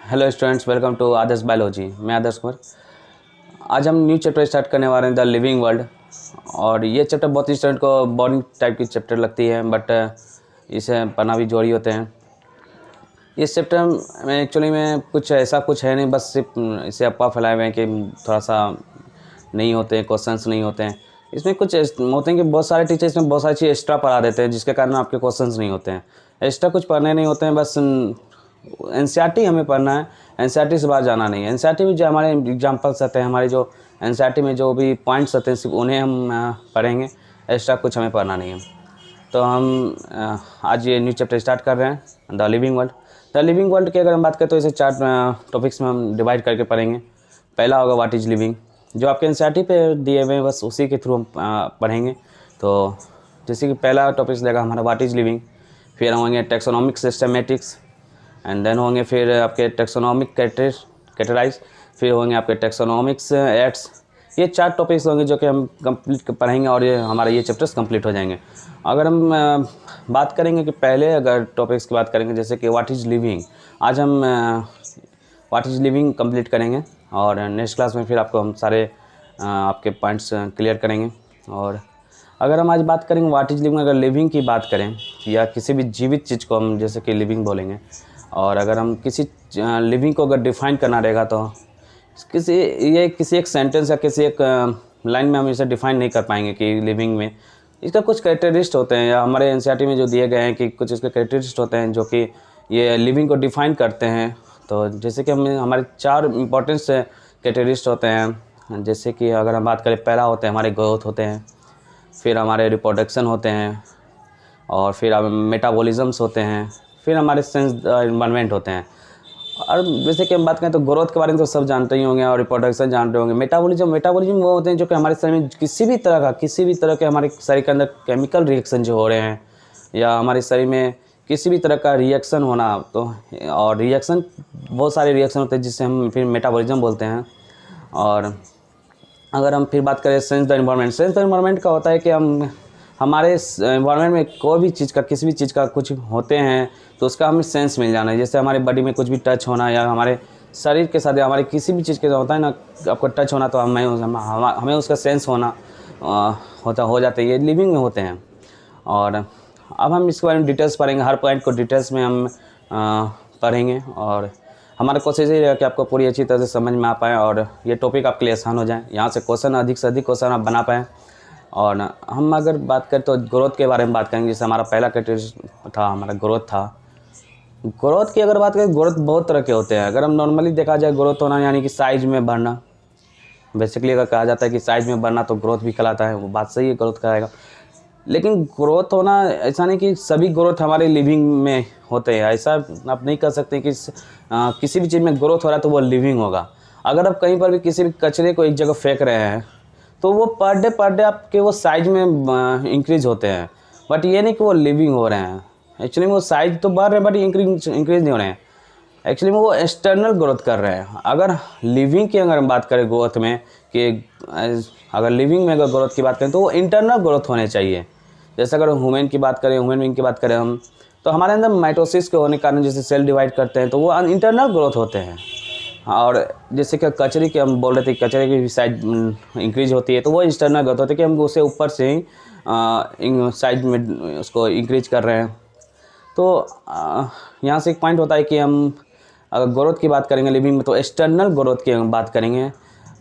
Hello students, welcome to Adarsh biology. मैं आदर्श कुमार। आज हम न्यू चैप्टर स्टार्ट करने वाले हैं, द लिविंग वर्ल्ड। और ये चैप्टर बहुत ही स्टूडेंट को बोरिंग टाइप की चैप्टर लगती है, बट इसे पढ़ना भी जरूरी होते हैं। इस चैप्टर में एक्चुअली में कुछ ऐसा कुछ है नहीं, बस सिर्फ इसे अफवाह फैलाए हुए हैं कि थोड़ा सा नहीं होते हैं, क्वेश्चंस नहीं होते हैं। इसमें कुछ होते हैं कि बहुत सारे टीचर इसमें बहुत सारी चीज़ एक्स्ट्रा पढ़ा देते हैं, जिसके कारण आपके क्वेश्चंस नहीं होते हैं। एक्स्ट्रा कुछ पढ़ने नहीं होते हैं, बस एनसीईआरटी हमें पढ़ना है, एनसीईआरटी से बाहर जाना नहीं है। एनसीईआरटी में जो हमारे एग्जाम्पल्स आते हैं, हमारे जो एनसीईआरटी में जो भी पॉइंट्स आते हैं, सिर्फ उन्हें हम पढ़ेंगे। एक्स्ट्रा कुछ हमें पढ़ना नहीं है। तो हम आज ये न्यू चैप्टर स्टार्ट कर रहे हैं, the living world. The living world की अगर हम बात करें तो इसे 4 टॉपिक्स में हम डिवाइड करके पढ़ेंगे। पहला होगा व्हाट इज़ लिविंग, जो आपके एनसीईआरटी पे दिए हुए हैं, बस उसी के थ्रू हम पढ़ेंगे। तो जैसे कि पहला टॉपिक देगा हमारा व्हाट इज़ लिविंग, फिर होंगे टेक्सोनॉमिक सिस्टमेटिक्स, एंड देन होंगे फिर आपके टेक्सोनॉमिक कैटेगराइज, फिर होंगे आपके टेक्सोनॉमिक्स एक्ट्स। ये 4 टॉपिक्स होंगे जो कि हम कंप्लीट पढ़ेंगे और ये हमारा ये चैप्टर्स कंप्लीट हो जाएंगे। अगर हम बात करेंगे कि पहले अगर टॉपिक्स की बात करेंगे, जैसे कि व्हाट इज़ लिविंग, आज हम व्हाट इज़ लिविंग कंप्लीट करेंगे और नेक्स्ट क्लास में फिर आपको हम सारे आपके पॉइंट्स क्लियर करेंगे। और अगर हम आज बात करेंगे व्हाट इज़ लिविंग, अगर लिविंग की बात करें या किसी भी जीवित चीज़ को हम जैसे कि लिविंग बोलेंगे, और अगर हम किसी लिविंग को अगर डिफ़ाइन करना रहेगा तो किसी एक सेंटेंस या किसी एक लाइन में हम इसे डिफ़ाइन नहीं कर पाएंगे कि लिविंग में इसका कुछ कैरेक्टरिस्ट होते हैं, या हमारे एनसीईआरटी में जो दिए गए हैं कि कुछ इसके कैरेक्टरिस्ट होते हैं जो कि ये लिविंग को डिफ़ाइन करते हैं। तो जैसे कि हमारे 4 इंपॉर्टेंट कैरेक्टरिस्ट होते हैं। जैसे कि अगर हम बात करें, पहला होते हैं हमारे ग्रोथ होते हैं, फिर हमारे रिप्रोडक्शन होते हैं, और फिर मेटाबॉलिज्म्स होते हैं, फिर हमारे सेंस इन्वायरमेंट होते हैं। और जैसे कि हम बात करें तो ग्रोथ के बारे में तो सब जानते ही होंगे, और रिप्रोडक्शन जानते होंगे। मेटाबॉलिज्म वो होते हैं जो कि हमारे शरीर में किसी भी तरह के हमारे शरीर के अंदर केमिकल रिएक्शन जो हो रहे हैं, या हमारे शरीर में किसी भी तरह का रिएक्शन होना, तो और रिएक्शन बहुत सारे रिएक्शन होते हैं जिससे हम फिर मेटाबॉलिज्म बोलते हैं। और अगर हम फिर बात करें सेंस द इन्वायरमेंट का होता है कि हम हमारे इन्वायरमेंट में कोई भी चीज़ का, किसी भी चीज़ का कुछ होते हैं तो उसका हमें सेंस मिल जाना है। जैसे हमारे बॉडी में कुछ भी टच होना, या हमारे शरीर के साथ या हमारे किसी भी चीज़ के होता है ना, आपको टच होना, तो हमें उसका सेंस होना हो जाता है। ये लिविंग में होते हैं। और अब हम इसके बारे में डिटेल्स पढ़ेंगे, हर पॉइंट को डिटेल्स में हम पढ़ेंगे, और हमारा कोशिश यही रहेगा कि आपको पूरी अच्छी तरह से समझ में आ पाए और ये टॉपिक आपके लिए आसान हो जाए, यहाँ से क्वेश्चन अधिक से अधिक क्वेश्चन आप बना पाएँ। और हम अगर बात करें तो ग्रोथ के बारे में बात करेंगे। जैसे हमारा पहला कैटेगरी था, हमारा ग्रोथ था। ग्रोथ की अगर बात करें, ग्रोथ बहुत तरह के होते हैं। अगर हम नॉर्मली देखा जाए, ग्रोथ होना यानी कि साइज में बढ़ना। बेसिकली अगर कहा जाता है कि साइज में बढ़ना तो ग्रोथ भी कहलाता है, वो बात सही है, ग्रोथ कराएगा। लेकिन ग्रोथ होना ऐसा नहीं कि सभी ग्रोथ हमारे लिविंग में होते हैं, ऐसा आप नहीं कर सकते कि किसी भी चीज़ में ग्रोथ हो रहा है तो वो लिविंग होगा। अगर आप कहीं पर भी किसी भी कचरे को एक जगह फेंक रहे हैं तो वो पर डे आपके वो साइज में इंक्रीज होते हैं, बट ये नहीं कि वो लिविंग हो रहे हैं। एक्चुअली वो साइज तो बढ़ रहे हैं बट इंक्रीज नहीं हो रहे हैं। एक्चुअली में वो एक्सटर्नल ग्रोथ कर रहे हैं। अगर लिविंग की अगर हम बात करें ग्रोथ में, कि अगर लिविंग में अगर ग्रोथ की बात करें तो वो इंटरनल ग्रोथ होने चाहिए। जैसे अगर ह्यूमन की बात करें, ह्यूमन बीइंग की बात करें हम, तो हमारे अंदर माइटोसिस के होने के कारण जैसे सेल डिवाइड करते हैं तो वो इंटरनल ग्रोथ होते हैं। और जैसे कि कचरे की हम बोल रहे थे, कचरे की भी साइज इंक्रीज होती है तो वो एक्सटर्नल ग्रोथ होती है कि हम उसे ऊपर से ही साइज में उसको इंक्रीज कर रहे हैं। तो यहाँ से एक पॉइंट होता है कि हम अगर ग्रोथ की बात करेंगे लिविंग में, तो एक्सटर्नल ग्रोथ की हम बात करेंगे,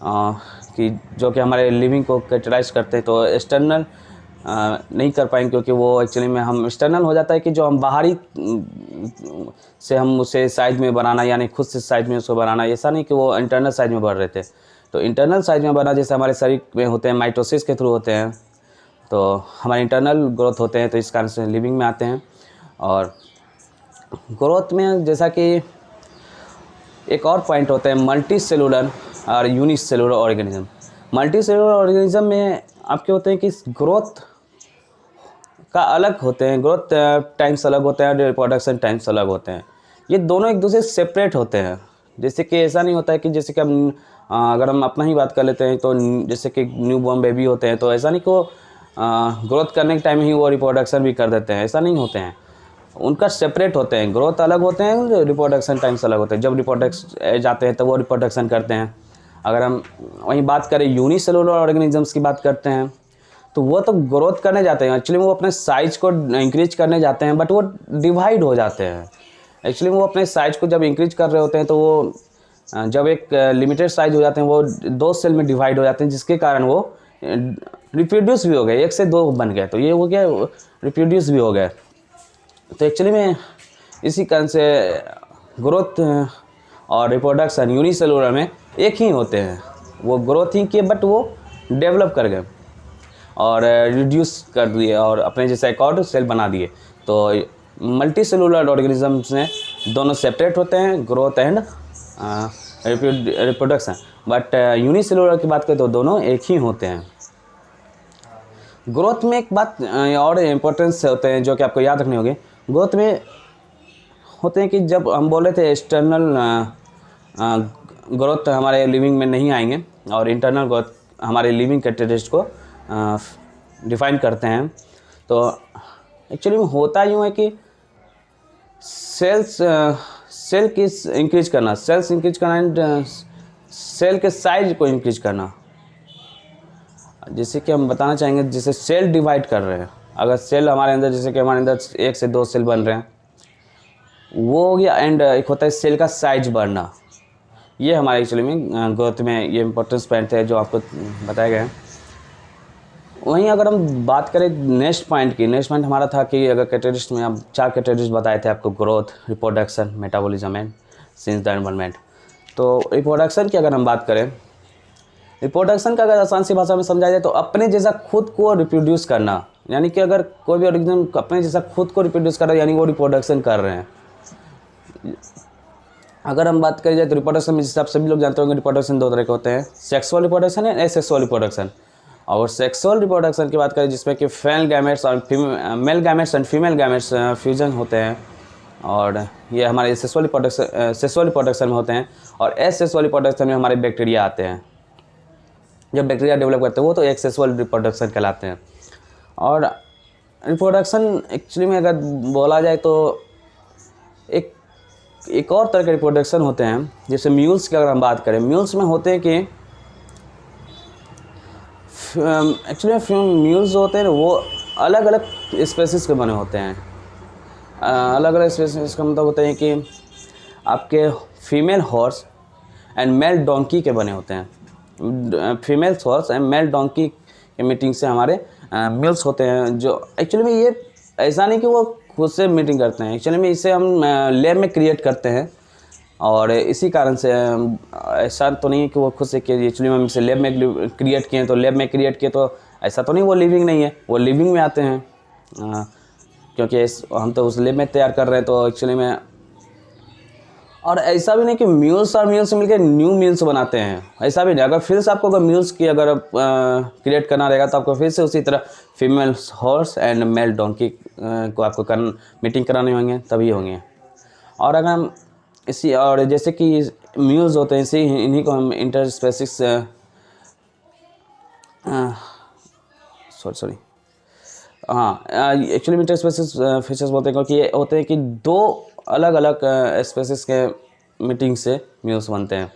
कि जो कि हमारे लिविंग को कैरेक्टराइज करते हैं। तो एक्सटर्नल नहीं कर पाएंगे, क्योंकि वो एक्चुअली में हम एक्सटर्नल हो जाता है कि जो हम बाहरी से हम उसे साइज में बनाना, यानी खुद से साइज में उसको बनाना। ऐसा नहीं कि वो इंटरनल साइज में बढ़ रहे थे। तो इंटरनल साइज में बना, जैसे हमारे शरीर में होते हैं, माइटोसिस के थ्रू होते हैं, तो हमारे इंटरनल ग्रोथ होते हैं, तो इस कारण से लिविंग में आते हैं। और ग्रोथ में जैसा कि एक और पॉइंट होता है मल्टी सेलुलर और unicellular organism. Multi cellular organism में आपके होते हैं कि ग्रोथ का अलग होते हैं, ग्रोथ टाइम्स अलग होते हैं और रिप्रोडक्शन टाइम्स अलग होते हैं। ये दोनों एक दूसरे से सेपरेट होते हैं। जैसे कि ऐसा नहीं होता है कि जैसे कि हम अगर हम अपना ही बात कर लेते हैं, तो जैसे कि न्यू बॉर्न बेबी होते हैं, तो ऐसा नहीं कि वो ग्रोथ करने के टाइम ही वो रिप्रोडक्शन भी कर देते हैं, ऐसा नहीं होते हैं। उनका सेपरेट होते हैं, ग्रोथ अलग होते हैं, रिप्रोडक्शन टाइम्स अलग होते हैं। जब रिप्रोडक्शन जाते हैं तो वो रिप्रोडक्शन करते हैं। अगर हम वहीं बात करें यूनिसेलुलर ऑर्गेनिजम्स की बात करते हैं तो वो तो ग्रोथ करने जाते हैं, एक्चुअली वो अपने साइज को इंक्रीज करने जाते हैं, बट वो डिवाइड हो जाते हैं। एक्चुअली वो अपने साइज को जब इंक्रीज कर रहे होते हैं तो वो जब एक लिमिटेड साइज हो जाते हैं वो 2 सेल में डिवाइड हो जाते हैं, जिसके कारण वो रिप्रोड्यूस भी हो गए, 1 से 2 बन गए, तो ये हो गया रिप्रोड्यूस भी हो गए। तो एक्चुअली में इसी कारण से ग्रोथ और रिप्रोडक्शन यूनिसेलुलर में एक ही होते हैं। वो ग्रोथ ही किए बट वो डेवलप कर गए और रिड्यूस कर दिए और अपने जैसा एक और सेल बना दिए। तो मल्टी सेलुलर ऑर्गेनिजम्स में दोनों सेपरेट होते हैं, growth and reproduction, but unicellular की बात करें तो दोनों एक ही होते हैं। ग्रोथ में एक बात और इम्पोर्टेंस होते हैं जो कि आपको याद रखनी होगी। ग्रोथ में होते हैं कि जब हम बोले थे एक्सटर्नल ग्रोथ हमारे लिविंग में नहीं आएंगे और इंटरनल ग्रोथ हमारे लिविंग कैरेक्टरिस्टिक्स को डिफाइन करते हैं। तो एक्चुअली में होता यूँ है कि सेल की इंक्रीज करना, सेल्स इंक्रीज करना एंड सेल के साइज को इंक्रीज करना। जैसे कि हम बताना चाहेंगे, जैसे सेल डिवाइड कर रहे हैं, अगर सेल हमारे अंदर जैसे कि हमारे अंदर 1 से 2 सेल बन रहे हैं वो हो गया, एंड एक होता है सेल का साइज बढ़ना। ये हमारे एक्चुअली में ग्रोथ में ये इंपॉर्टेंस पॉइंट है जो आपको बताए गए हैं। वहीं अगर हम बात करें नेक्स्ट पॉइंट की, नेक्स्ट पॉइंट हमारा था कि अगर कैरेक्टरिस्टिक्स में हम 4 कैरेक्टरिस्टिक्स बताए थे आपको, growth, reproduction, metabolism and since the environment. तो रिप्रोडक्शन की अगर हम बात करें, रिप्रोडक्शन का अगर आसान सी भाषा में समझा जाए तो अपने जैसा खुद को रिप्रोड्यूस करना, यानी कि अगर कोई भी ऑर्गेनिज्म अपने जैसा खुद को रिप्रोड्यूस कर रहा है यानी वो रिप्रोडक्शन कर रहे हैं। अगर हम बात करी जाए तो रिप्रोडक्शन में जैसे आप सभी लोग जानते होंगे रिप्रोडक्शन 2 तरह के होते हैं, सेक्सुअल रिप्रोडक्शन है, एसेक्सुअल रिप्रोडक्शन। और सेक्सुअल रिप्रोडक्शन की बात करें जिसमें कि male gametes and female gametes fusion होते हैं, और ये हमारे सेक्सुअल रिप्रोडक्शन में होते हैं। और एसेक्सुअल रिप्रोडक्शन में हमारे बैक्टीरिया आते हैं, जब बैक्टीरिया डेवलप करते हैं वो तो एसेक्सुअल रिप्रोडक्शन कहलाते हैं। और रिप्रोडक्शन एक्चुअली में अगर बोला जाए तो एक और तरह के रिप्रोडक्शन होते हैं, जैसे म्यूल्स की अगर हम बात करें, म्यूल्स में होते हैं कि एक्चुअली म्यूल्स होते हैं वो अलग अलग स्पेसीज के बने होते हैं। अलग अलग स्पेसीज का मतलब होता है कि आपके female horse and mail donkey के बने होते हैं। Female horse and mail donkey के मीटिंग से हमारे म्यूल्स होते हैं, जो एक्चुअली में ये ऐसा नहीं कि वो खुद से मीटिंग करते हैं, एक्चुअली में इसे हम लैब में क्रिएट करते हैं। और इसी कारण से ऐसा तो नहीं है कि वो खुद से किए, एक्चुअली हम इसे लैब में क्रिएट किए, तो लैब में क्रिएट किए तो ऐसा तो नहीं वो लिविंग नहीं है, वो लिविंग में आते हैं, क्योंकि हम तो उस लैब में तैयार कर रहे हैं। तो एक्चुअली में और ऐसा भी नहीं कि म्यूल्स और म्यूल्स मिलकर न्यू म्यूल्स बनाते हैं, ऐसा भी नहीं। अगर फिर से आपको अगर म्यूल्स की अगर क्रिएट करना रहेगा तो आपको फिर से उसी तरह female horse and mail donkey को आपको मीटिंग कराने होंगे, तभी होंगे। और अगर हम इसी और जैसे कि म्यूल्स होते हैं, इन्हीं को हम इंटरस्पेसिस एक्चुअली इंटरस्पेसिस फिशेस बोलते हैं, क्योंकि ये होते हैं कि 2 अलग अलग स्पेसीज के मीटिंग से म्यूल्स बनते हैं।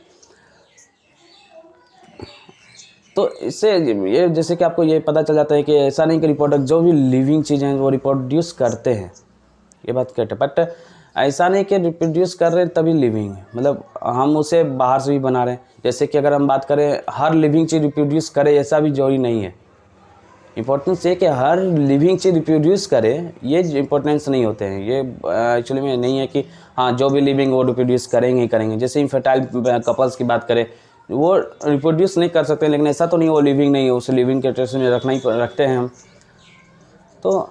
तो इससे ये जैसे कि आपको ये पता चल जाता है कि ऐसा नहीं कि रिप्रोडक्ट जो भी लिविंग चीज़ें हैं वो रिप्रोड्यूस करते हैं, ये बात करेक्ट है, बट ऐसा नहीं कि रिप्रोड्यूस कर रहे हैं तभी लिविंग है, मतलब हम उसे बाहर से भी बना रहे हैं। जैसे कि अगर हम बात करें हर लिविंग चीज़ रिप्रोड्यूस करे, ऐसा भी जरूरी नहीं है। इम्पोर्टेंस ये कि हर लिविंग चीज़ रिप्रोड्यूस करे, ये इम्पोर्टेंस नहीं होते हैं। ये एक्चुअली में नहीं है कि हाँ जो भी लिविंग वो रिप्रोड्यूस करेंगे ही करेंगे। जैसे इनफर्टाइल कपल्स की बात करें, वो रिप्रोड्यूस नहीं कर सकते, लेकिन ऐसा तो नहीं वो लिविंग नहीं है, उसे लिविंग कैरेक्टरिस्टिक्स में रखते हैं हम। तो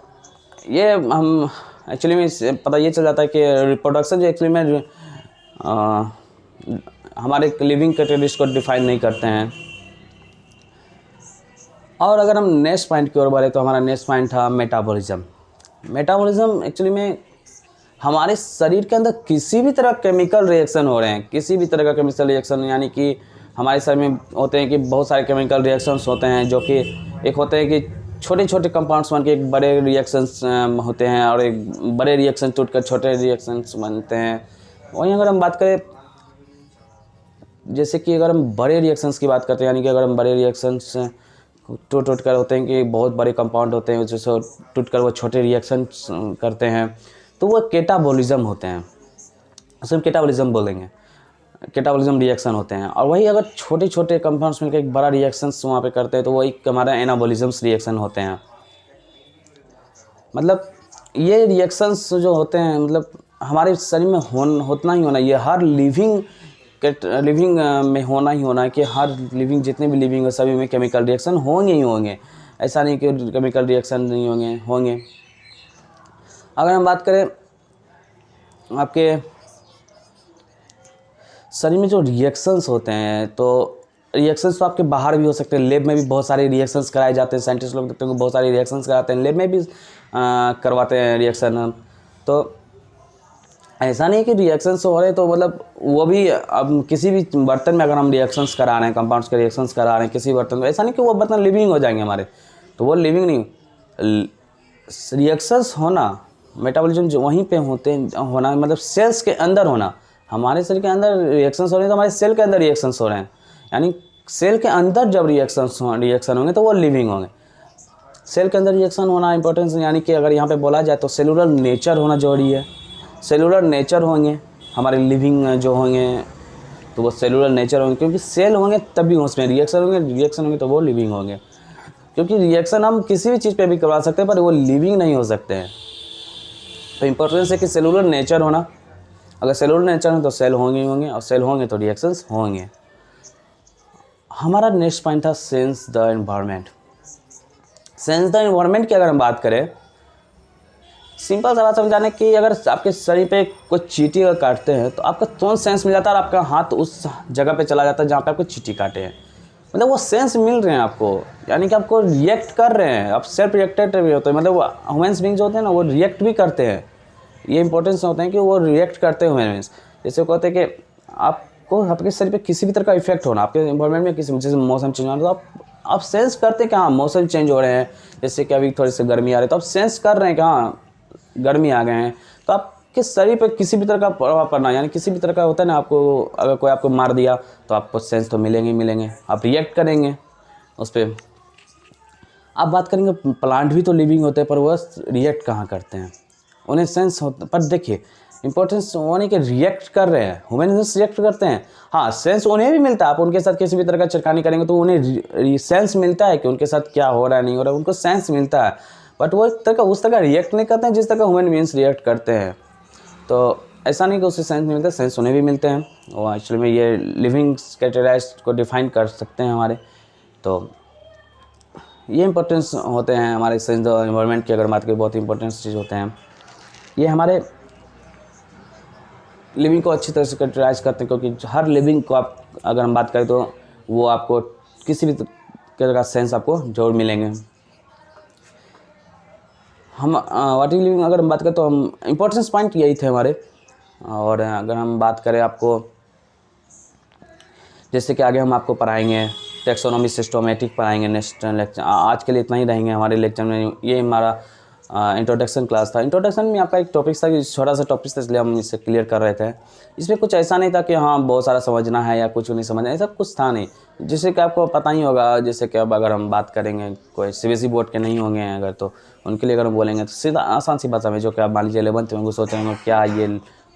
ये हम एक्चुअली में पता ये चल जाता है कि रिप्रोडक्शन जो एक्चुअली में हमारे लिविंग कैरेक्टरिस्टिक्स को डिफाइन नहीं करते हैं। और अगर हम नेक्स्ट पॉइंट की ओर बढ़े तो हमारा नेक्स्ट पॉइंट था मेटाबॉलिज्म। मेटाबॉलिज्म एक्चुअली में हमारे शरीर के अंदर किसी भी तरह केमिकल रिएक्शन हो रहे हैं, किसी भी तरह का केमिकल रिएक्शन, यानी कि हमारे शरीर में होते हैं कि बहुत सारे केमिकल रिएक्शंस होते हैं, जो कि एक होते हैं कि छोटे छोटे कंपाउंड्स बन के एक बड़े रिएक्शंस होते हैं, और एक बड़े रिएक्शन टूटकर छोटे रिएक्शंस बनते हैं। वहीं अगर हम बात करें, जैसे कि अगर हम बड़े रिएक्शंस की बात करते हैं, यानी कि अगर हम बड़े रिएक्शंस टूट कर होते हैं कि बहुत बड़े कंपाउंड होते हैं, जैसे टूट कर वो छोटे रिएक्शन करते हैं, तो वो कैटाबॉलिज्म होते हैं, उसे हम कैटाबॉलिज्म बोलेंगे, कैटाबॉलिज्म रिएक्शन होते हैं। और वही अगर छोटे छोटे कंपाउंड्स मिलकर एक बड़ा रिएक्शंस वहाँ पे करते हैं, तो वही हमारा एनाबॉलिज्म्स रिएक्शन होते हैं। मतलब ये रिएक्शंस जो होते हैं, मतलब हमारे शरीर में होना ही होना, ये हर लिविंग में होना ही होना है कि हर लिविंग, जितने भी लिविंग है सभी में केमिकल रिएक्शन होंगे ही होंगे। ऐसा नहीं कि केमिकल रिएक्शन नहीं होंगे। अगर हम बात करें आपके शरीर में जो रिएक्शंस होते हैं, तो रिएक्शंस तो आपके बाहर भी हो सकते हैं। लैब में भी बहुत सारे रिएक्शंस कराए जाते हैं, साइंटिस्ट लोग देखते हैं बहुत सारे रिएक्शंस कराते हैं, लैब में भी करवाते हैं रिएक्शन। तो ऐसा नहीं कि रिएक्शंस हो रहे हैं तो मतलब वो भी, अब किसी भी बर्तन में अगर हम रिएक्शंस करा रहे हैं, कंपाउंड्स के रिएक्शंस करा रहे हैं किसी बर्तन में, ऐसा नहीं कि वो बर्तन लिविंग हो जाएंगे हमारे, तो वो लिविंग नहीं। रिएक्शंस होना, मेटाबॉलिज्म जो वहीं पे होते हैं होना, मतलब सेल्स के अंदर होना। हमारे सेल के अंदर रिएक्शंस हो रहे हैं तो हमारे सेल के अंदर रिएक्शंस हो रहे हैं, यानी सेल के अंदर जब रिएक्शन होंगे तो वो लिविंग होंगे। सेल के अंदर रिएक्शन होना इंपॉर्टेंस, यानी कि अगर यहाँ पे बोला जाए तो सेलुलर नेचर होना जरूरी है। सेलुलर नेचर होंगे हमारे लिविंग जो होंगे, तो वो सेलुलर नेचर होंगे, क्योंकि सेल होंगे तभी उसमें रिएक्शन होंगे तो वो लिविंग होंगे। क्योंकि रिएक्शन हम किसी भी चीज़ पे भी करवा सकते हैं, पर वो लिविंग नहीं हो सकते हैं। तो इम्पोर्टेंस है कि सेलुलर नेचर होना। अगर सेलुलर नेचर है तो सेल होंगे ही होंगे, और सेल होंगे तो रिएक्शंस होंगे। हमारा नेक्स्ट पॉइंट था sense the environment. Sense the environment की अगर हम बात करें, सिंपल सा बात समझाने की, अगर आपके शरीर पे कोई चींटी अगर काटते हैं तो आपका तुरंत सेंस मिल जाता है और आपका हाथ उस जगह पे चला जाता है जहाँ पे आपको चींटी काटे हैं। मतलब वो सेंस मिल रहे हैं आपको, यानी कि आपको रिएक्ट कर रहे हैं, आप सेल्फ रिएक्टेड भी होते हैं। मतलब ह्यूमन्स बीइंग जो होते हैं ना, वो रिएक्ट भी करते हैं। ये इंपॉर्टेंस होते हैं कि वो रिएक्ट करते हैं ह्यूमन्स। जैसे कहते हैं कि आपको आपके शरीर पे किसी भी तरह का इफेक्ट होना, आपके एनवायरनमेंट में किसी, जैसे मौसम चेंज होना, तो आप सेंस करते हैं कि हाँ मौसम चेंज हो रहे हैं। जैसे कि अभी थोड़ी सी गर्मी आ रही है तो आप सेंस कर रहे हैं कि हाँ गर्मी आ गए हैं, तो आपके शरीर पर किसी भी तरह का प्रभाव पड़ना, यानी किसी भी तरह का होता है ना, आपको अगर कोई आपको मार दिया तो आपको सेंस तो मिलेंगे, आप रिएक्ट करेंगे उस पर। आप बात करेंगे प्लांट भी तो लिविंग होते हैं, पर वह रिएक्ट कहाँ करते हैं, उन्हें सेंस होता। पर देखिए इंपॉर्टेंस होने के रिएक्ट कर रहे हैं, ह्यूमन्स रिएक्ट करते हैं। हाँ सेंस उन्हें भी मिलता है, आप उनके साथ किसी भी तरह का छिड़कानी करेंगे तो उन्हें सेंस मिलता है कि उनके साथ क्या हो रहा है नहीं हो रहा है, उनको सेंस मिलता है। बट वो उस तरह रिएक्ट नहीं करते हैं जिस तरह ह्यूमन बीइंग्स रिएक्ट करते हैं। तो ऐसा नहीं कि उससे सेंस नहीं मिलता, सेंस उन्हें भी मिलते हैं। और एक्चुअली में ये लिविंग कैरेक्टराइज को डिफाइन कर सकते हैं हमारे। तो ये इंपॉर्टेंस होते हैं हमारे सेंस द एनवायरनमेंट की अगर बात करें, बहुत इंपॉर्टेंट चीज़ होते हैं। ये हमारे लिविंग को अच्छी तरह से कैरेक्टराइज करते हैं, क्योंकि हर लिविंग को आप अगर हम बात करें तो वो आपको किसी भी तरह का सेंस आपको जरूर मिलेंगे। हम व्हाट इज लिविंग अगर हम बात करें तो हम इंपॉर्टेंस पॉइंट यही थे हमारे। और अगर हम बात करें आपको, जैसे कि आगे हम आपको पढ़ाएंगे टेक्सोनॉमी सिस्टोमेटिक पढ़ाएंगे नेक्स्ट लेक्चर। आज के लिए इतना ही रहेंगे हमारे लेक्चर में। ये हमारा इंट्रोडक्शन क्लास था। इंट्रोडक्शन में आपका एक टॉपिक था, छोटा सा टॉपिक था, इसलिए हम इसे क्लियर कर रहे थे। इसमें कुछ ऐसा नहीं था कि हाँ बहुत सारा समझना है या कुछ नहीं समझना है, ऐसा कुछ था नहीं। जैसे कि आपको पता ही होगा, जैसे कि अब अगर हम बात करेंगे कोई सीबीएसई बोर्ड के नहीं होंगे अगर, तो उनके लिए अगर हम बोलेंगे तो सीधा आसान सी बात समझो कि आप मान लीजिए 11th में सोच रहे हैं क्या ये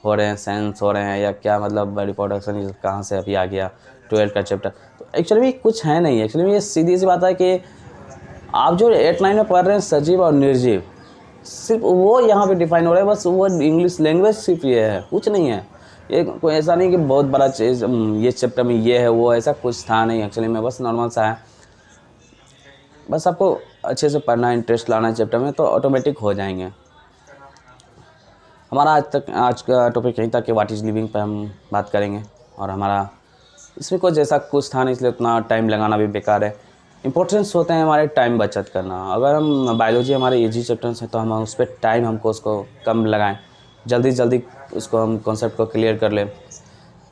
हो रहे हैं, सेंस हो रहे हैं या क्या, मतलब रिप्रोडक्शन कहाँ से अभी आ गया 12th का चैप्टर। तो एक्चुअली कुछ है नहीं। एक्चुअली ये सीधी सी बात है कि आप जो 8-9 में पढ़ रहे हैं सजीव और निर्जीव, सिर्फ वो यहाँ पे डिफाइन हो रहा है, बस वो इंग्लिश लैंग्वेज सिर्फ ये है, कुछ नहीं है। ये कोई ऐसा नहीं कि बहुत बड़ा चीज़ ये चैप्टर में ये है वो, ऐसा कुछ था नहीं एक्चुअली में, बस नॉर्मल सा है। बस आपको अच्छे से पढ़ना, इंटरेस्ट लाना है चैप्टर में, तो ऑटोमेटिक हो जाएंगे। हमारा आज का टॉपिक यहीं तक कि व्हाट इज़ लिविंग पे हम बात करेंगे। और हमारा इसमें कुछ जैसा कुछ था नहीं, इसलिए उतना टाइम लगाना भी बेकार है। इंपॉर्टेंस होते हैं हमारे टाइम बचत करना। अगर हम बायोलॉजी हमारे इजी चैप्टर्स हैं तो हम उस पर टाइम हमको उसको कम लगाएं, जल्दी उसको हम कॉन्सेप्ट को क्लियर कर लें।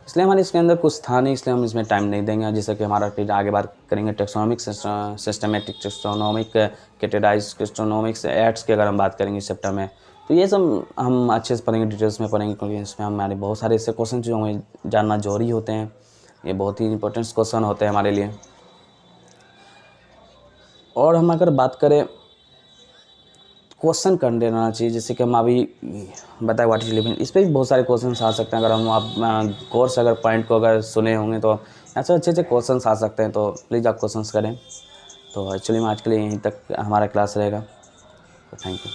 इसलिए हमारे इसके अंदर कुछ था नहीं, इसलिए हम इसमें टाइम नहीं देंगे। जैसे कि हमारा फिर आगे बात करेंगे taxonomic, systematic taxonomic, categorize taxonomics, aids की अगर हम बात करेंगे इस चैप्टर में, तो ये सब हम अच्छे से पढ़ेंगे, डिटेल्स में पढ़ेंगे, क्योंकि इसमें हमारे बहुत सारे ऐसे क्वेश्चन जो हमें जानना जरूरी होते हैं। ये बहुत ही इंपॉर्टेंट क्वेश्चन होते हैं हमारे लिए। और हम अगर बात करें क्वेश्चन कर देना चाहिए, जैसे कि हम अभी बताए व्हाट इज लिविंग, इस पर भी बहुत सारे क्वेश्चन आ सकते हैं। अगर हम आप कोर्स अगर पॉइंट को अगर सुने होंगे तो ऐसे अच्छे अच्छे क्वेश्चन आ सकते हैं, तो प्लीज़ आप क्वेश्चन करें। तो एक्चुअली में आज के लिए यहीं तक हमारा क्लास रहेगा। तो थैंक यू।